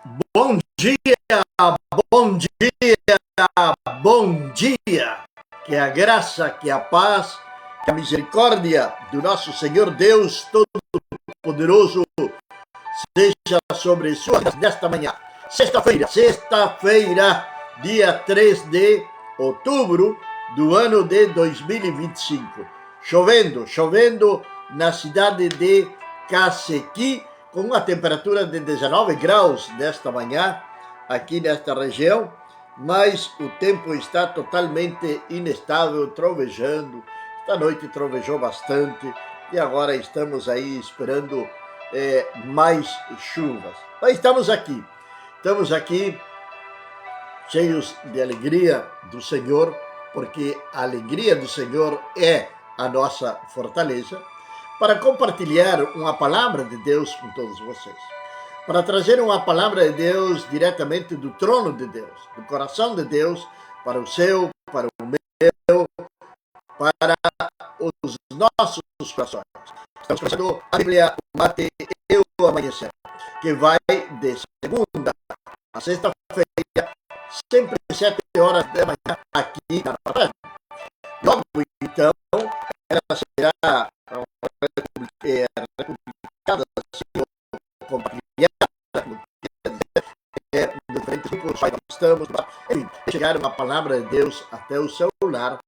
Bom dia, bom dia, bom dia. Que a graça, que a paz, que a misericórdia do nosso Senhor Deus Todo-Poderoso seja sobre suas vidas nesta manhã. Sexta-feira, dia 3 de outubro do ano de 2025. Chovendo na cidade de Cacequi, com uma temperatura de 19 graus nesta manhã, aqui nesta região, mas o tempo está totalmente inestável, trovejando. Esta noite trovejou bastante e agora estamos aí esperando mais chuvas. Mas estamos aqui cheios de alegria do Senhor, porque a alegria do Senhor é a nossa fortaleza, para compartilhar uma palavra de Deus com todos vocês, para trazer uma palavra de Deus diretamente do trono de Deus, do coração de Deus, para o seu, para o meu, para os nossos corações. Estamos começando a Bíblia, o Mate e o Amanhecer, que vai de segunda a sexta-feira, sempre às 7 horas da manhã, aqui na Praia. Logo, então, ela será republicada, compartilhada, diferentes grupos, nós estamos, enfim, chegar uma palavra de Deus até o seu lar,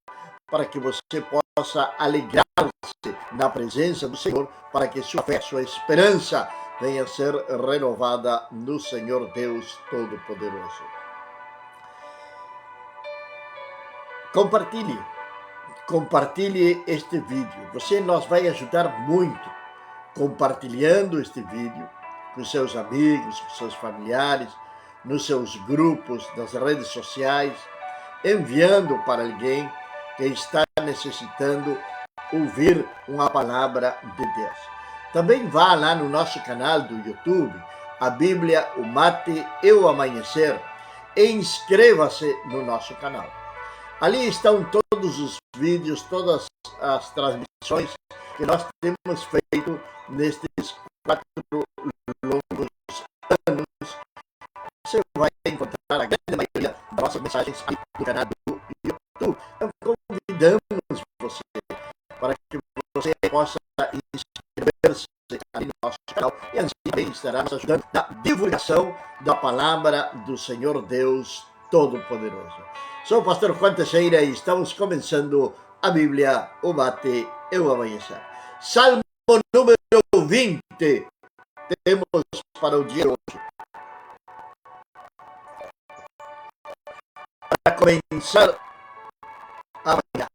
para que você possa alegrar-se na presença do Senhor, para que sua fé, sua esperança venha a ser renovada no Senhor Deus Todo-Poderoso. Compartilhe este vídeo. Você nos vai ajudar muito compartilhando este vídeo com seus amigos, com seus familiares, nos seus grupos, nas redes sociais, enviando para alguém que está necessitando ouvir uma palavra de Deus. Também vá lá no nosso canal do YouTube, a Bíblia, o Mate e o Amanhecer, e inscreva-se no nosso canal. Ali estão todos os vídeos, todas as transmissões que nós temos feito nestes 4 longos anos. Você vai encontrar a grande maioria das nossas mensagens aqui no canal do YouTube. Então, convidamos você para que você possa inscrever-se ali no nosso canal e assim também estará nos ajudando na divulgação da palavra do Senhor Deus Todo-Poderoso. Sou o pastor Juan Teixeira e estamos começando a Bíblia, o Mate e o Amanhecer. Salmo número 20 temos para o dia de hoje. Para começar amanhã,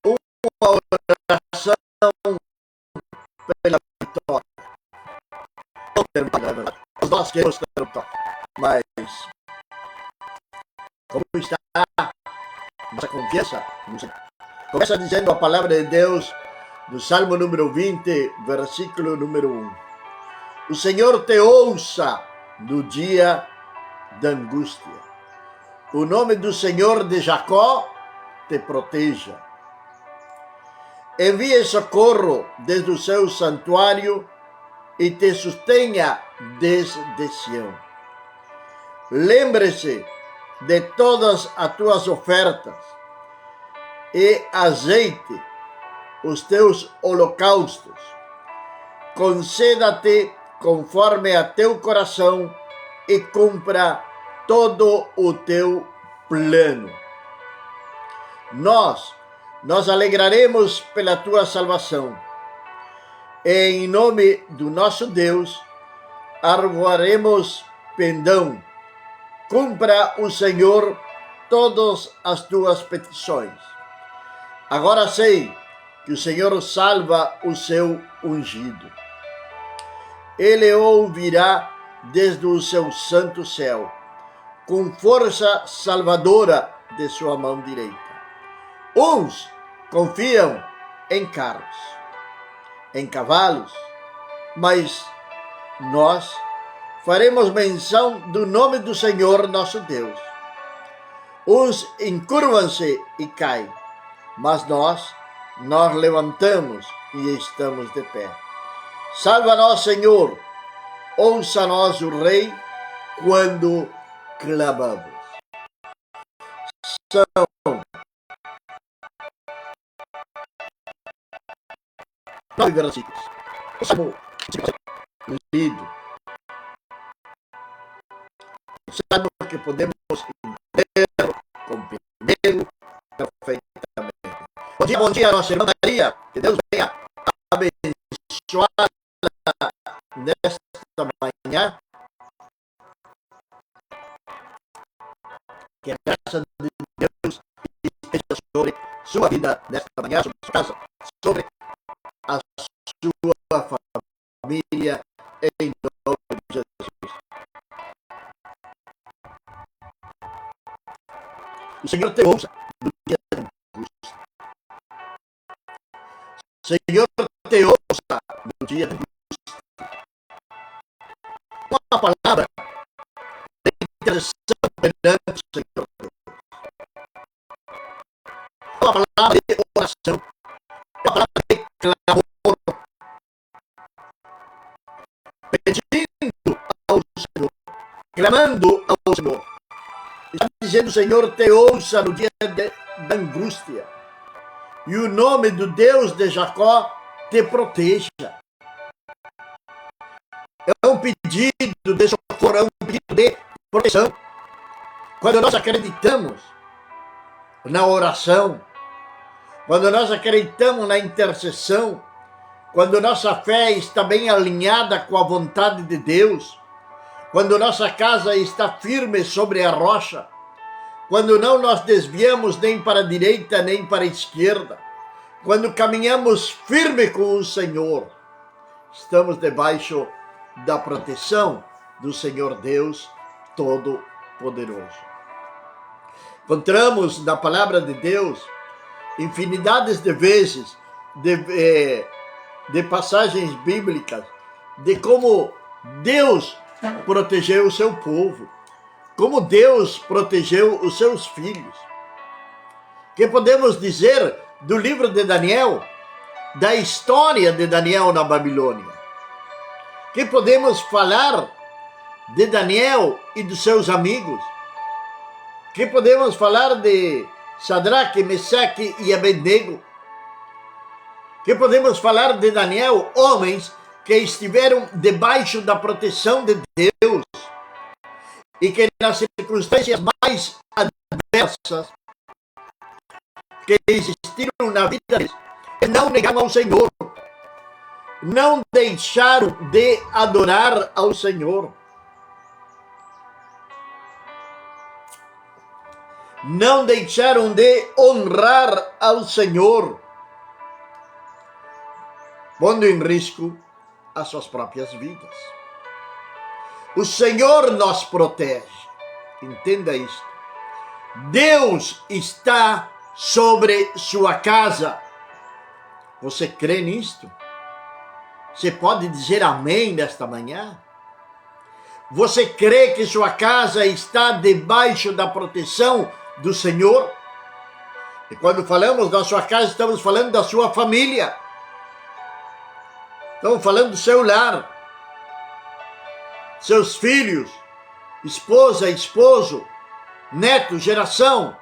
uma oração pela vitória. Nós queremos ter vitória, mas como está nossa confiança? Começa dizendo a palavra de Deus do Salmo número 20, versículo número 1. O Senhor te ouça no dia da angústia. O nome do Senhor de Jacó te proteja. Envie socorro desde o seu santuário e te sustenha desde Sião. Lembre-se de todas as tuas ofertas e azeite os teus holocaustos. Conceda-te conforme a teu coração e cumpra todo o teu plano. Nós alegraremos pela tua salvação. E em nome do nosso Deus, arvoaremos pendão. Cumpra o Senhor todas as tuas petições. Agora sei que o Senhor salva o seu ungido. Ele ouvirá desde o seu santo céu, com força salvadora de sua mão direita. Uns confiam em carros, em cavalos, mas nós faremos menção do nome do Senhor nosso Deus. Uns encurvam-se e caem, mas nós levantamos e estamos de pé. Salva-nos, Senhor, ouça-nos o Rei, quando clamamos. São 9 versículos. O Salmo lido. O Salmo que podemos entender, compreender perfeitamente. Bom dia, nossa irmã Maria. Que Deus venha abençoar nesta manhã. Que a graça de Deus esteja sobre sua vida nesta manhã, sobre sua casa, sobre a sua família, em nome de Jesus. O Senhor te ouça no dia da angústia. O Senhor te ouça no dia da angústia. Uma palavra de intercessão perante o Senhor Deus. Uma palavra de oração. Uma palavra de clamor. Pedindo ao Senhor. Clamando ao Senhor. Está dizendo: o Senhor te ouça no dia da angústia. E o nome do Deus de Jacó te proteja. É um pedido de socorro, é um pedido de proteção. Quando nós acreditamos na oração, quando nós acreditamos na intercessão, quando nossa fé está bem alinhada com a vontade de Deus, quando nossa casa está firme sobre a rocha, quando não nos desviamos nem para a direita nem para a esquerda, quando caminhamos firme com o Senhor, estamos debaixo da proteção do Senhor Deus Todo-Poderoso. Encontramos na palavra de Deus infinidades de vezes de passagens bíblicas de como Deus protegeu o seu povo, como Deus protegeu os seus filhos. Que podemos dizer do livro de Daniel, da história de Daniel na Babilônia? Que podemos falar de Daniel e dos seus amigos? Que podemos falar de Sadraque, Mesaque e Abednego? Que podemos falar de Daniel, homens que estiveram debaixo da proteção de Deus e que nas circunstâncias mais adversas que existiram na vida deles, não negaram ao Senhor, não deixaram de adorar ao Senhor, não deixaram de honrar ao Senhor, pondo em risco as suas próprias vidas. O Senhor nos protege. Entenda isto. Deus está sobre sua casa. Você crê nisto? Você pode dizer amém nesta manhã? Você crê que sua casa está debaixo da proteção do Senhor? E quando falamos da sua casa, estamos falando da sua família. Estamos falando do seu lar. Seus filhos, esposa, esposo, neto, geração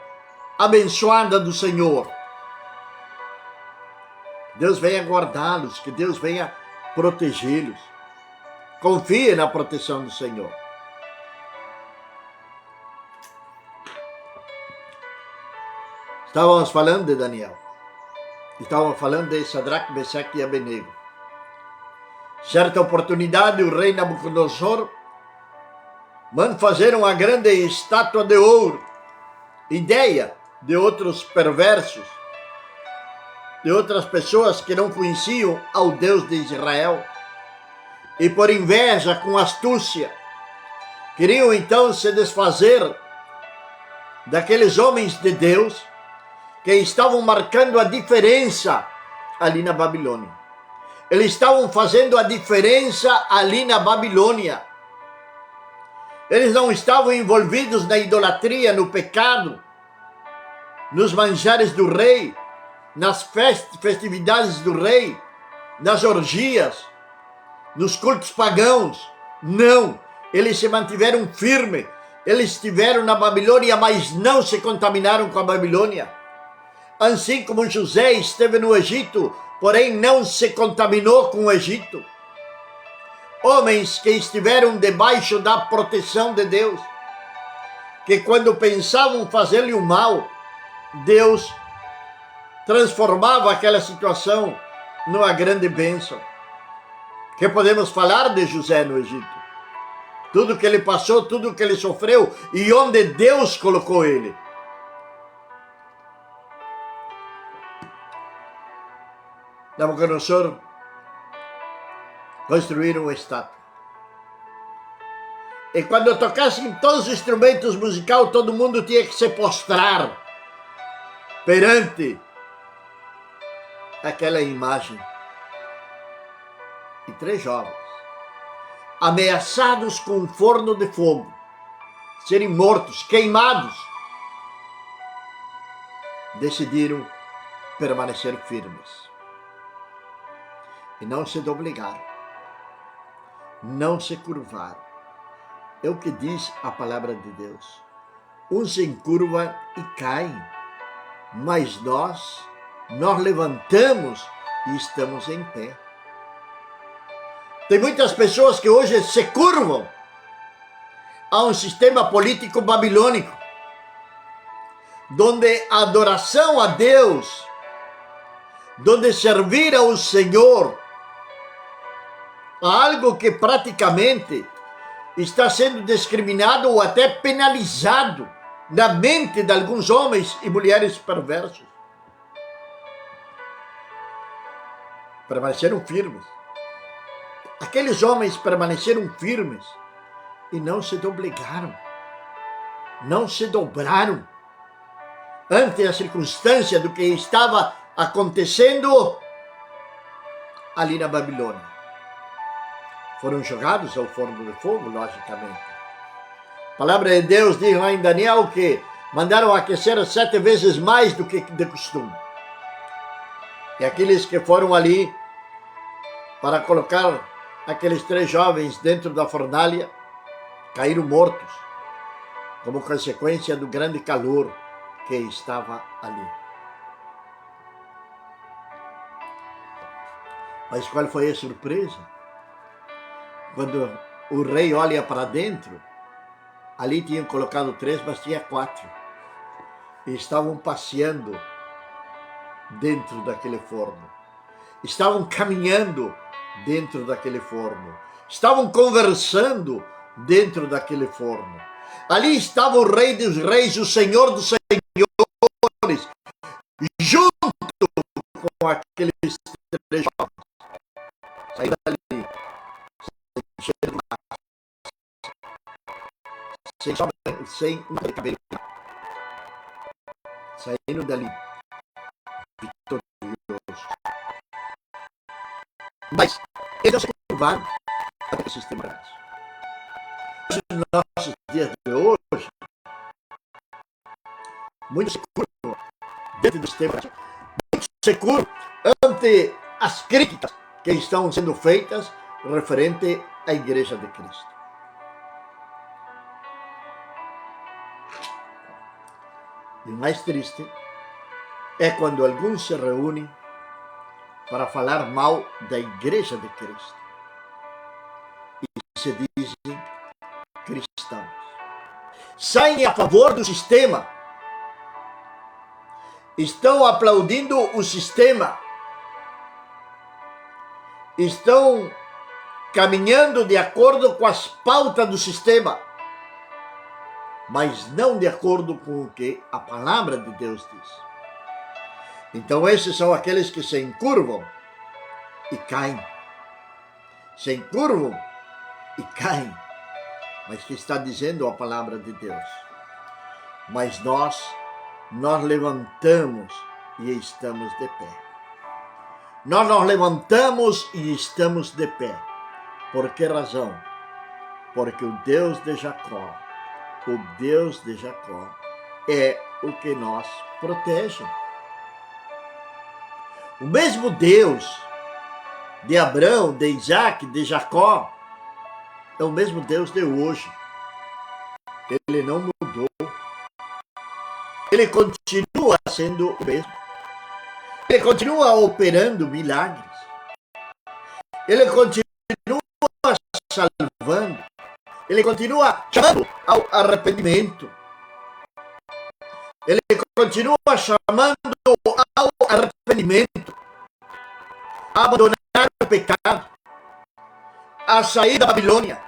abençoada do Senhor. Deus venha guardá-los, que Deus venha protegê-los. Confie na proteção do Senhor. Estávamos falando de Daniel. Estávamos falando de Sadraque, Mesaque e Abednego. Certa oportunidade, o rei Nabucodonosor manda fazer uma grande estátua de ouro. Ideia de outros perversos, de outras pessoas que não conheciam ao Deus de Israel. E por inveja, com astúcia, queriam então se desfazer daqueles homens de Deus que estavam marcando a diferença ali na Babilônia. Eles estavam fazendo a diferença ali na Babilônia. Eles não estavam envolvidos na idolatria, no pecado, nos manjares do rei, nas festividades do rei, nas orgias, nos cultos pagãos. Não, eles se mantiveram firmes. Eles estiveram na Babilônia, mas não se contaminaram com a Babilônia. Assim como José esteve no Egito, porém não se contaminou com o Egito. Homens que estiveram debaixo da proteção de Deus, que quando pensavam fazer-lhe o mal, Deus transformava aquela situação numa grande bênção. Que podemos falar de José no Egito? Tudo que ele passou, tudo que ele sofreu e onde Deus colocou ele. Nabucodonosor construíram uma estátua. E quando tocassem todos os instrumentos musicais, todo mundo tinha que se postrar perante aquela imagem. E 3 jovens, ameaçados com um forno de fogo, serem mortos, queimados, decidiram permanecer firmes. E não se doblegaram, não se curvaram. É o que diz a palavra de Deus. Uns se encurvam e caem, mas nós levantamos e estamos em pé. Tem muitas pessoas que hoje se curvam a um sistema político babilônico, onde a adoração a Deus, onde servir ao Senhor, algo que praticamente está sendo discriminado ou até penalizado na mente de alguns homens e mulheres perversos. Permaneceram firmes. Aqueles homens permaneceram firmes e não se doblegaram, não se dobraram ante a circunstância do que estava acontecendo ali na Babilônia. Foram jogados ao forno de fogo, logicamente. A palavra de Deus diz lá em Daniel que mandaram aquecer 7 vezes mais do que de costume. E aqueles que foram ali para colocar aqueles 3 jovens dentro da fornalha caíram mortos, como consequência do grande calor que estava ali. Mas qual foi a surpresa? Quando o rei olha para dentro, ali tinham colocado 3, mas tinha 4. E estavam passeando dentro daquele forno. Estavam caminhando dentro daquele forno. Estavam conversando dentro daquele forno. Ali estava o Rei dos Reis, o Senhor dos Senhores, junto com aqueles 3 jovens. Saíram dali, sem cabelo. Saíram dali, vitoriosos. Mas eles não se curvaram até o sistema. Nos nossos dias de hoje, muitos se curvam dentro do sistema. Muitos se curvam ante as críticas que estão sendo feitas referente à Igreja de Cristo. E o mais triste é quando alguns se reúnem para falar mal da Igreja de Cristo e se dizem cristãos. Saem a favor do sistema, estão aplaudindo o sistema, estão caminhando de acordo com as pautas do sistema, mas não de acordo com o que a palavra de Deus diz. Então esses são aqueles que se encurvam e caem. Se encurvam e caem. Mas que está dizendo a palavra de Deus? Mas nós levantamos e estamos de pé. Nós nos levantamos e estamos de pé. Por que razão? Porque o Deus de Jacó, é o que nos protege. O mesmo Deus de Abraão, de Isaac, de Jacó, é o mesmo Deus de hoje. Ele não mudou. Ele continua sendo o mesmo. Ele continua operando milagres. Ele continua salvando. Ele continua chamando ao arrependimento. Ele continua chamando ao arrependimento, a abandonar o pecado, a sair da Babilônia,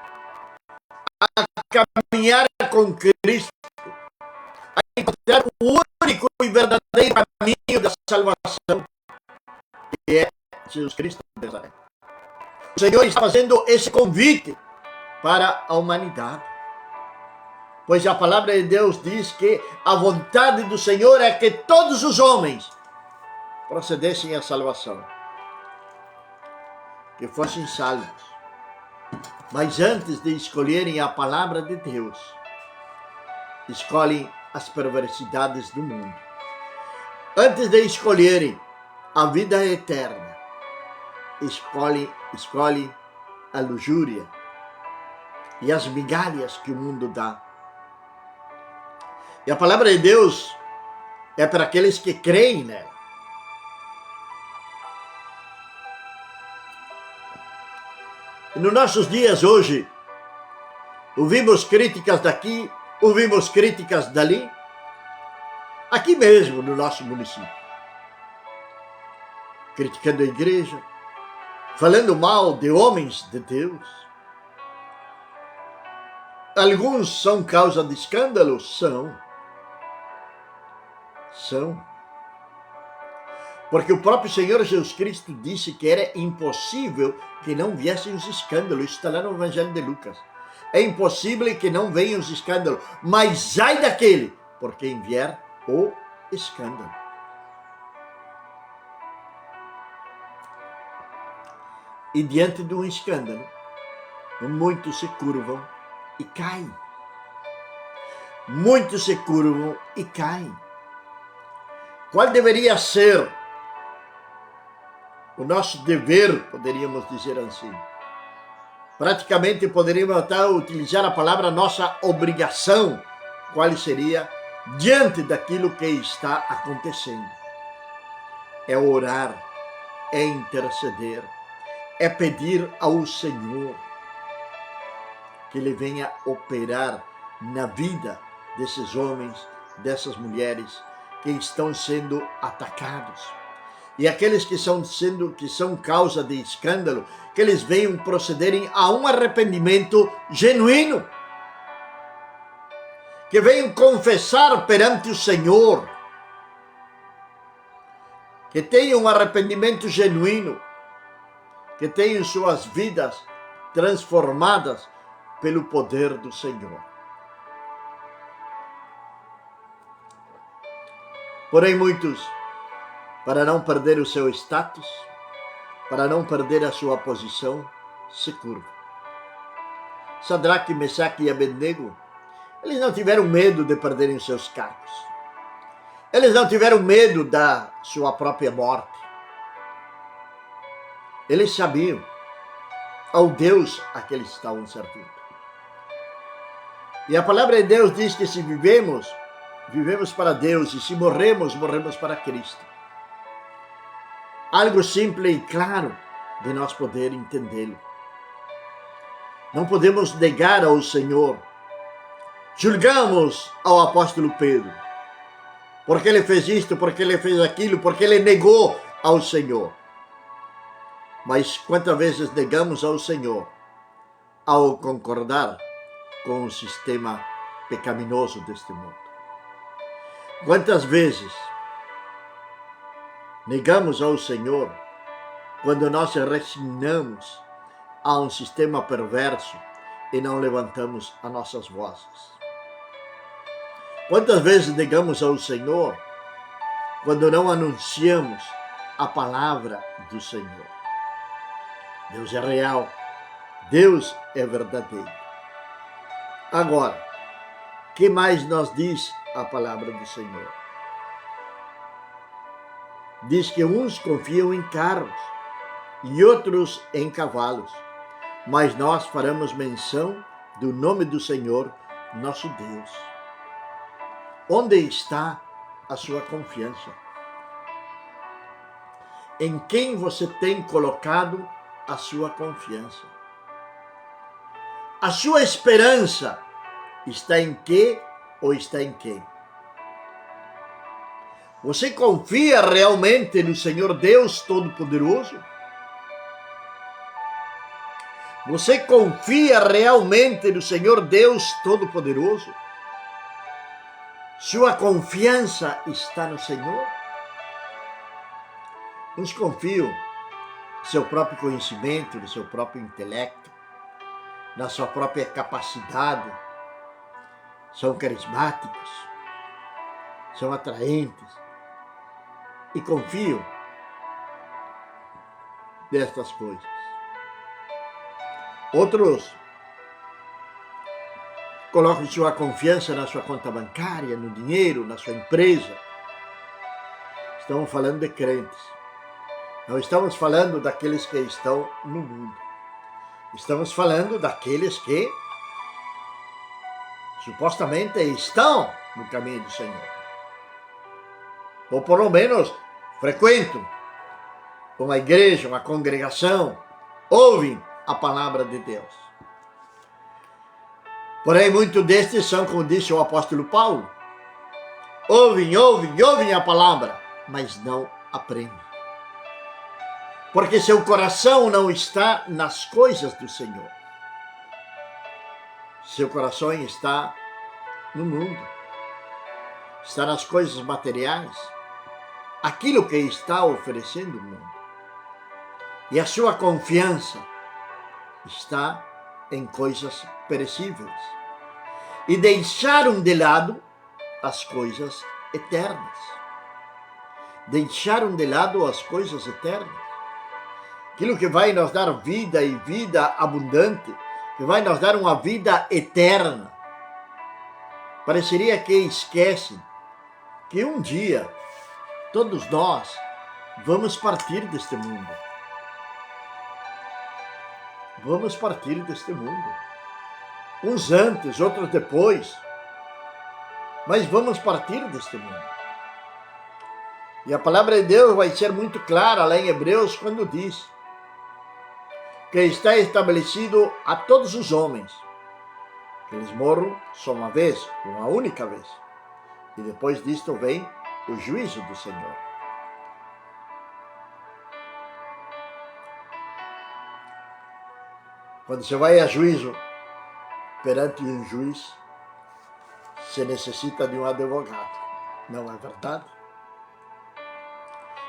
a caminhar com Cristo, a encontrar o único e verdadeiro caminho da salvação, que é Jesus Cristo de Nazaré. O Senhor está fazendo esse convite para a humanidade, pois a palavra de Deus diz que a vontade do Senhor é que todos os homens procedessem à salvação, que fossem salvos. Mas antes de escolherem a palavra de Deus, escolhem as perversidades do mundo. Antes de escolherem a vida eterna, escolhem a luxúria e as migalhas que o mundo dá. E a palavra de Deus é para aqueles que creem nela. E nos nossos dias hoje, ouvimos críticas daqui, ouvimos críticas dali, aqui mesmo no nosso município, criticando a igreja, falando mal de homens de Deus. Alguns são causa de escândalo? São. Porque o próprio Senhor Jesus Cristo disse que era impossível que não viessem os escândalos. Isso está lá no Evangelho de Lucas. É impossível que não venham os escândalos, mas ai daquele por quem vier o escândalo. E diante de um escândalo, muitos se curvam e caem. Muitos se curvam e caem. Qual deveria ser o nosso dever, poderíamos dizer assim? Praticamente poderíamos até utilizar a palavra nossa obrigação. Qual seria diante daquilo que está acontecendo? É orar, é interceder, é pedir ao Senhor que Ele venha operar na vida desses homens, dessas mulheres que estão sendo atacados. E aqueles que são causa de escândalo, que eles venham procederem a um arrependimento genuíno. Que venham confessar perante o Senhor. Que tenham um arrependimento genuíno. Que tenham suas vidas transformadas pelo poder do Senhor. Porém, muitos, para não perder o seu status, para não perder a sua posição, se curvam. Sadraque, Mesaque e Abednego, eles não tiveram medo de perderem os seus cargos. Eles não tiveram medo da sua própria morte. Eles sabiam ao Deus a que eles estavam servindo. E a palavra de Deus diz que se vivemos, vivemos para Deus, e se morremos, morremos para Cristo. Algo simples e claro de nós poder entendê-lo. Não podemos negar ao Senhor. Julgamos ao apóstolo Pedro, porque ele fez isto, porque ele fez aquilo, porque ele negou ao Senhor. Mas quantas vezes negamos ao Senhor ao concordar com o sistema pecaminoso deste mundo? Quantas vezes negamos ao Senhor quando nós resignamos a um sistema perverso e não levantamos as nossas vozes? Quantas vezes negamos ao Senhor quando não anunciamos a palavra do Senhor? Deus é real, Deus é verdadeiro. Agora, que mais nos diz a palavra do Senhor? Diz que uns confiam em carros e outros em cavalos, mas nós faremos menção do nome do Senhor, nosso Deus. Onde está a sua confiança? Em quem você tem colocado a sua confiança? A sua esperança está em quê ou está em quem? Você confia realmente no Senhor Deus Todo-Poderoso? Você confia realmente no Senhor Deus Todo-Poderoso? Sua confiança está no Senhor? Uns confiam no seu próprio conhecimento, no seu próprio intelecto, na sua própria capacidade. São carismáticos, são atraentes e confiam nestas coisas. Outros colocam sua confiança na sua conta bancária, no dinheiro, na sua empresa. Estamos falando de crentes. Não estamos falando daqueles que estão no mundo. Estamos falando daqueles que supostamente estão no caminho do Senhor. Ou pelo menos frequentam uma igreja, uma congregação, ouvem a palavra de Deus. Porém, muitos destes são, como disse o apóstolo Paulo, ouvem a palavra, mas não aprendem. Porque seu coração não está nas coisas do Senhor. Seu coração está no mundo. Está nas coisas materiais. Aquilo que está oferecendo o mundo. E a sua confiança está em coisas perecíveis. E deixaram de lado as coisas eternas. Deixaram de lado as coisas eternas. Aquilo que vai nos dar vida e vida abundante, que vai nos dar uma vida eterna. Pareceria que esquecem que um dia todos nós vamos partir deste mundo. Vamos partir deste mundo. Uns antes, outros depois. Mas vamos partir deste mundo. E a palavra de Deus vai ser muito clara lá em Hebreus quando diz que está estabelecido a todos os homens que eles morram só uma vez, uma única vez. E depois disto vem o juízo do Senhor. Quando você vai a juízo perante um juiz, você necessita de um advogado. Não é verdade?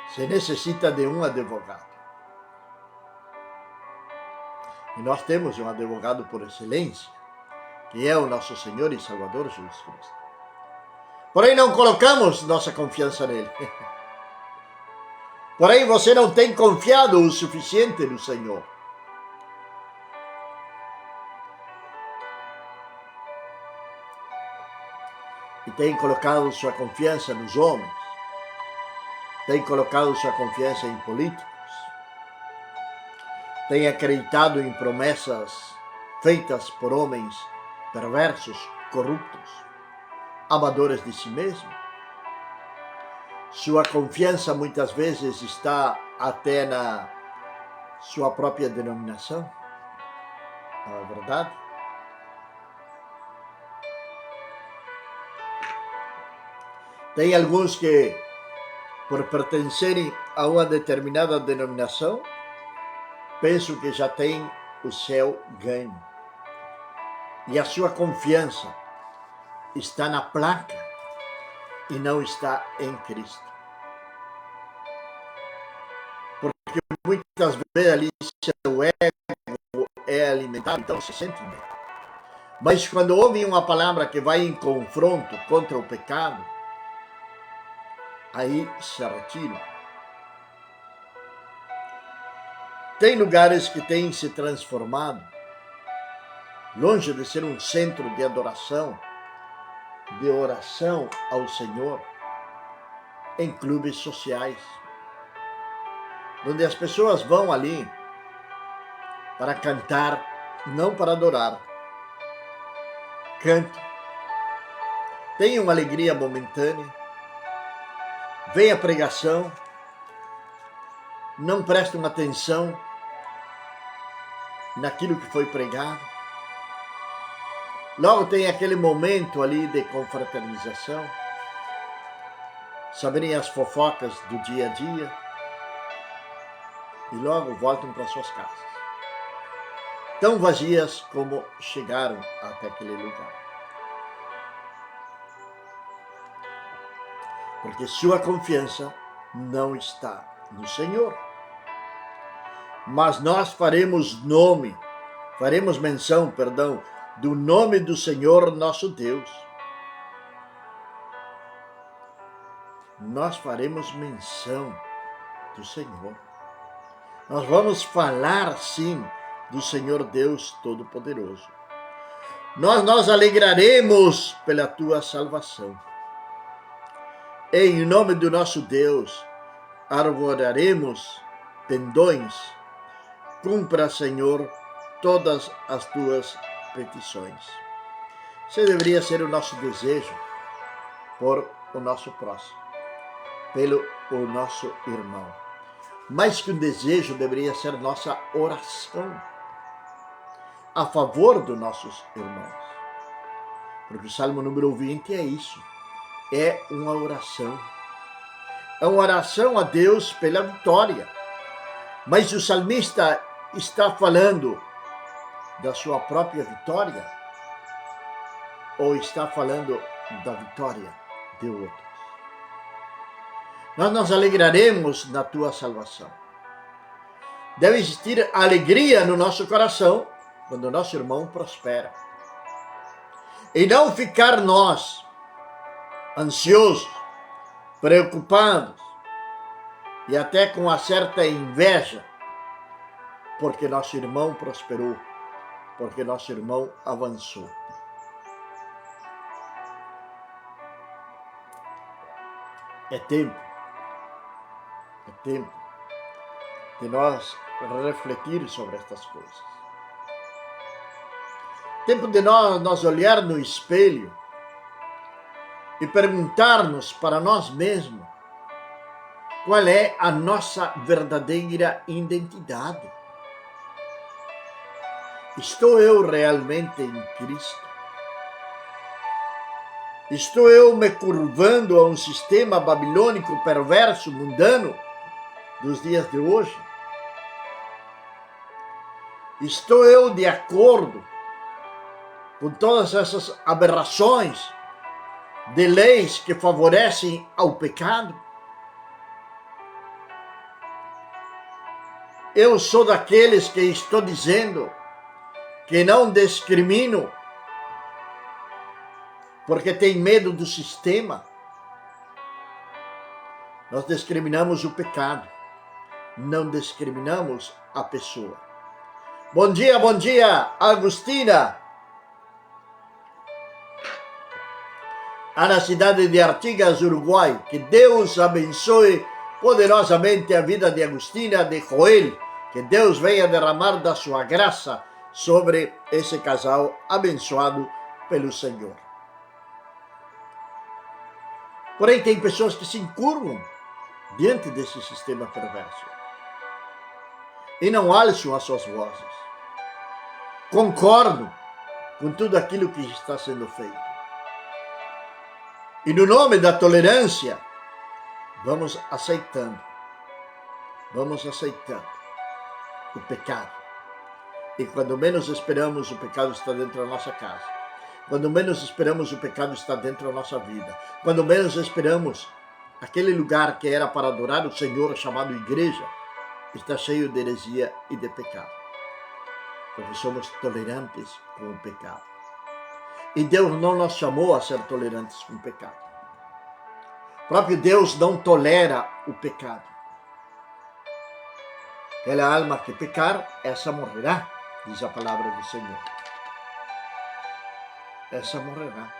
Você necessita de um advogado. E nós temos um advogado por excelência, que é o nosso Senhor e Salvador Jesus Cristo. Porém, não colocamos nossa confiança nele. Porém, você não tem confiado o suficiente no Senhor. E tem colocado sua confiança nos homens. Tem colocado sua confiança em políticos. Tem acreditado em promessas feitas por homens perversos, corruptos, amadores de si mesmo. Sua confiança muitas vezes está até na sua própria denominação. Não é verdade? Tem alguns que, por pertencerem a uma determinada denominação, pensam que já tem o céu ganho. E a sua confiança está na placa e não está em Cristo. Porque muitas vezes ali seu ego é alimentado, então se sentem bem. Mas quando ouvem uma palavra que vai em confronto contra o pecado, aí se retiram. Tem lugares que têm se transformado, longe de ser um centro de adoração, de oração ao Senhor, em clubes sociais, onde as pessoas vão ali para cantar, não para adorar. Cante, tenha uma alegria momentânea, venha a pregação, não prestem atenção naquilo que foi pregado. Logo tem aquele momento ali de confraternização, saberem as fofocas do dia a dia e logo voltam para suas casas, tão vazias como chegaram até aquele lugar. Porque sua confiança não está no Senhor. Mas nós faremos menção, do nome do Senhor nosso Deus. Nós faremos menção do Senhor. Nós vamos falar, sim, do Senhor Deus Todo-Poderoso. Nós nos alegraremos pela tua salvação. Em nome do nosso Deus, arvoraremos pendões. Cumpra, Senhor, todas as tuas petições. Esse deveria ser o nosso desejo por o nosso próximo, pelo o nosso irmão. Mais que um desejo, deveria ser nossa oração a favor dos nossos irmãos. Porque o Salmo número 20 é isso. É uma oração. É uma oração a Deus pela vitória. Mas o salmista está falando da sua própria vitória ou está falando da vitória de outros? Nós nos alegraremos na tua salvação. Deve existir alegria no nosso coração quando o nosso irmão prospera. E não ficar nós ansiosos, preocupados e até com uma certa inveja, porque nosso irmão prosperou, porque nosso irmão avançou. É tempo de nós refletir sobre estas coisas. Tempo de nós olhar no espelho e perguntar-nos para nós mesmos qual é a nossa verdadeira identidade. Estou eu realmente em Cristo? Estou eu me curvando a um sistema babilônico perverso, mundano dos dias de hoje? Estou eu de acordo com todas essas aberrações de leis que favorecem ao pecado? Eu sou daqueles que estou dizendo que não discrimino porque tem medo do sistema. Nós discriminamos o pecado, não discriminamos a pessoa. Bom dia, Agostina. Na cidade de Artigas, Uruguai. Que Deus abençoe poderosamente a vida de Agostina, de Joel. Que Deus venha derramar da sua graça sobre esse casal abençoado pelo Senhor. Porém, tem pessoas que se encurvam diante desse sistema perverso e não alçam as suas vozes. Concordam com tudo aquilo que está sendo feito. E no nome da tolerância, vamos aceitando o pecado. E quando menos esperamos, o pecado está dentro da nossa casa. Quando menos esperamos, o pecado está dentro da nossa vida. Quando menos esperamos, aquele lugar que era para adorar o Senhor, chamado igreja, está cheio de heresia e de pecado. Porque somos tolerantes com o pecado. E Deus não nos chamou a ser tolerantes com o pecado. O próprio Deus não tolera o pecado. Aquela alma que pecar, essa morrerá, diz a palavra do Senhor. Essa morrerá.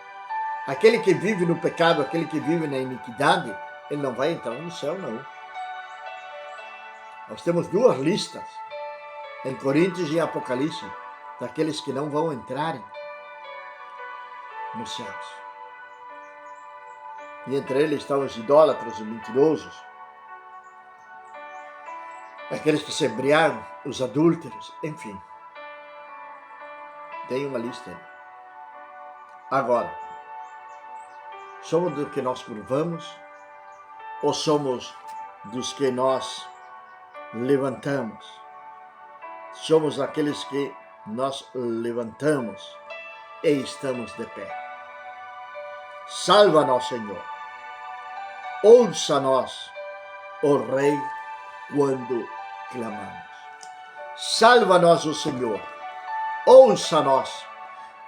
Aquele que vive no pecado, aquele que vive na iniquidade, ele não vai entrar no céu, não. Nós temos duas listas em Coríntios e Apocalipse, daqueles que não vão entrarem nos céus. E entre eles estão os idólatras, os mentirosos, aqueles que se embriagam, os adúlteros, enfim. Tem uma lista aí. Agora, somos dos que nós curvamos ou somos dos que nós levantamos? Somos aqueles que nós levantamos e estamos de pé. Salva-nos, Senhor. Ouça-nos, ó Rei, quando clamamos. Salva-nos, ó Senhor. Ouça-nos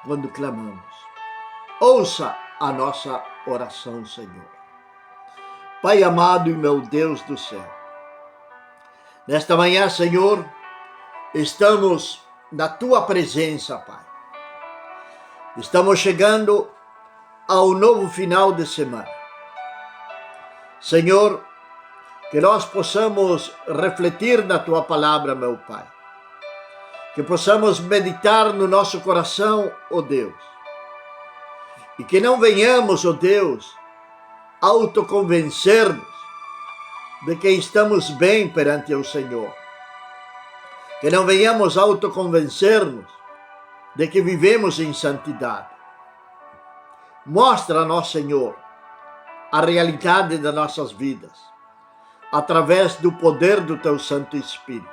quando clamamos. Ouça a nossa oração, Senhor. Pai amado e meu Deus do céu, nesta manhã, Senhor, estamos na Tua presença, Pai. Estamos chegando ao novo final de semana. Senhor, que nós possamos refletir na Tua palavra, meu Pai. Que possamos meditar no nosso coração, ó Deus. E que não venhamos, ó Deus, autoconvencer-nos de que estamos bem perante o Senhor. Que não venhamos autoconvencer-nos de que vivemos em santidade. Mostra-nos, Senhor, a realidade das nossas vidas, através do poder do Teu Santo Espírito.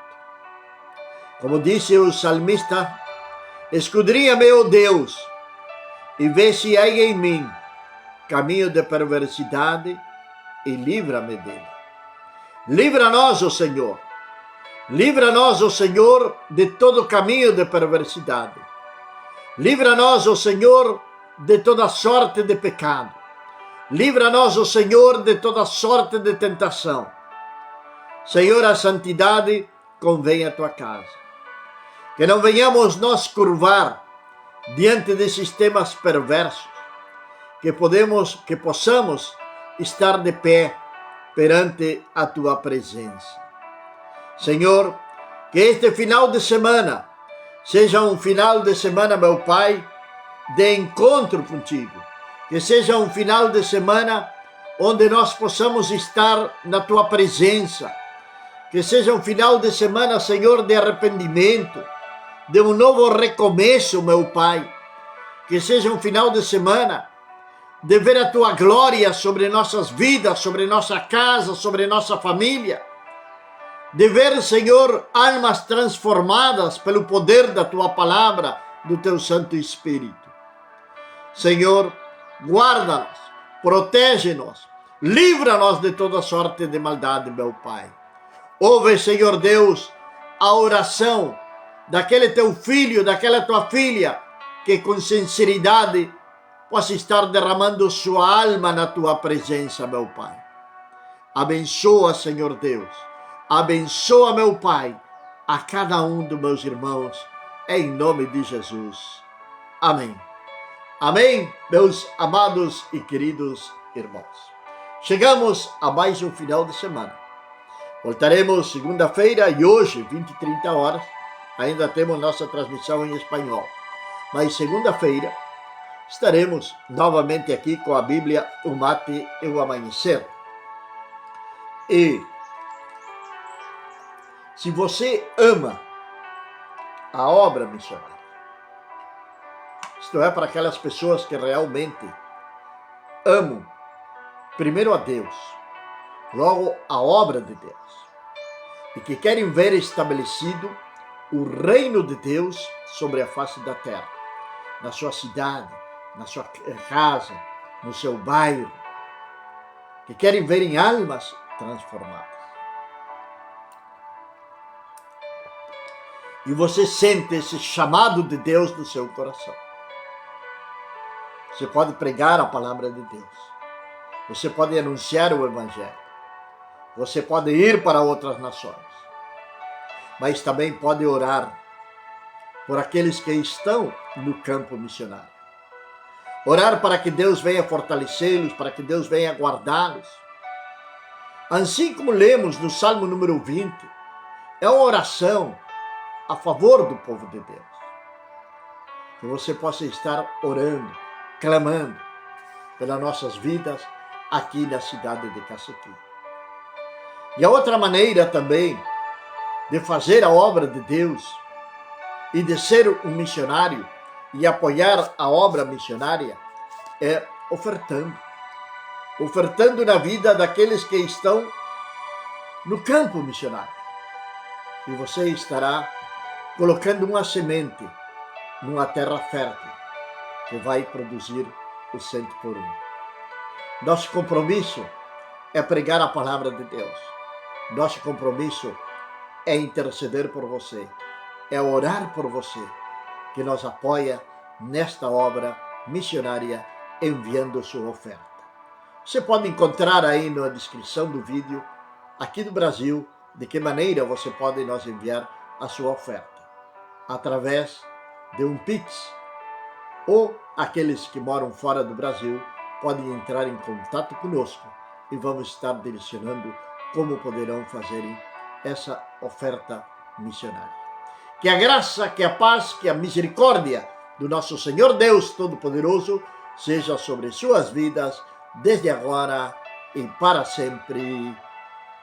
Como disse o salmista, esquadrinha-me, ó Deus, e vê se há em mim caminho de perversidade e livra-me dele. Livra-nos, ó Senhor. Livra-nos, ó Senhor, de todo caminho de perversidade. Livra-nos, ó Senhor, de toda sorte de pecado. Livra-nos, ó Senhor, de toda sorte de tentação. Senhor, a santidade convém à Tua casa. Que não venhamos nós curvar diante de sistemas perversos, que possamos estar de pé perante a Tua presença. Senhor, que este final de semana seja um final de semana, meu Pai, de encontro contigo. Que seja um final de semana onde nós possamos estar na Tua presença. Que seja um final de semana, Senhor, de arrependimento, de um novo recomeço, meu Pai. Que seja um final de semana de ver a Tua glória sobre nossas vidas, sobre nossa casa, sobre nossa família. De ver, Senhor, almas transformadas pelo poder da Tua palavra, do Teu Santo Espírito. Senhor, guarda-nos, protege-nos, livra-nos de toda sorte de maldade, meu Pai. Ouve, Senhor Deus, a oração daquele Teu filho, daquela Tua filha, que com sinceridade possa estar derramando sua alma na Tua presença, meu Pai. Abençoa, Senhor Deus. Abençoa, meu Pai, a cada um dos meus irmãos, em nome de Jesus. Amém. Amém, meus amados e queridos irmãos. Chegamos a mais um final de semana. Voltaremos segunda-feira e hoje, 20 e 30 horas, ainda temos nossa transmissão em espanhol. Mas segunda-feira estaremos novamente aqui com a Bíblia, o Mate e o Amanhecer. E se você ama a obra missionária, isto é, para aquelas pessoas que realmente amam primeiro a Deus, logo a obra de Deus, e que querem ver estabelecido o reino de Deus sobre a face da terra, na sua cidade, na sua casa, no seu bairro, que querem ver em almas transformadas. E você sente esse chamado de Deus no seu coração. Você pode pregar a palavra de Deus. Você pode anunciar o Evangelho. Você pode ir para outras nações. Mas também pode orar por aqueles que estão no campo missionário. Orar para que Deus venha fortalecê-los, para que Deus venha guardá-los. Assim como lemos no Salmo número 20, é uma oração a favor do povo de Deus. Que você possa estar orando, clamando pelas nossas vidas aqui na cidade de Cacequi. E a outra maneira também de fazer a obra de Deus e de ser um missionário e apoiar a obra missionária é ofertando. Ofertando na vida daqueles que estão no campo missionário. E você estará colocando uma semente numa terra fértil que vai produzir o 100 por 1. Nosso compromisso é pregar a palavra de Deus. Nosso compromisso é interceder por você, é orar por você, que nos apoia nesta obra missionária enviando sua oferta. Você pode encontrar aí na descrição do vídeo, aqui do Brasil, de que maneira você pode nos enviar a sua oferta. Através de um Pix, ou aqueles que moram fora do Brasil podem entrar em contato conosco e vamos estar direcionando como poderão fazer essa oferta missionária. Que a graça, que a paz, que a misericórdia do nosso Senhor Deus Todo-Poderoso seja sobre suas vidas, desde agora e para sempre.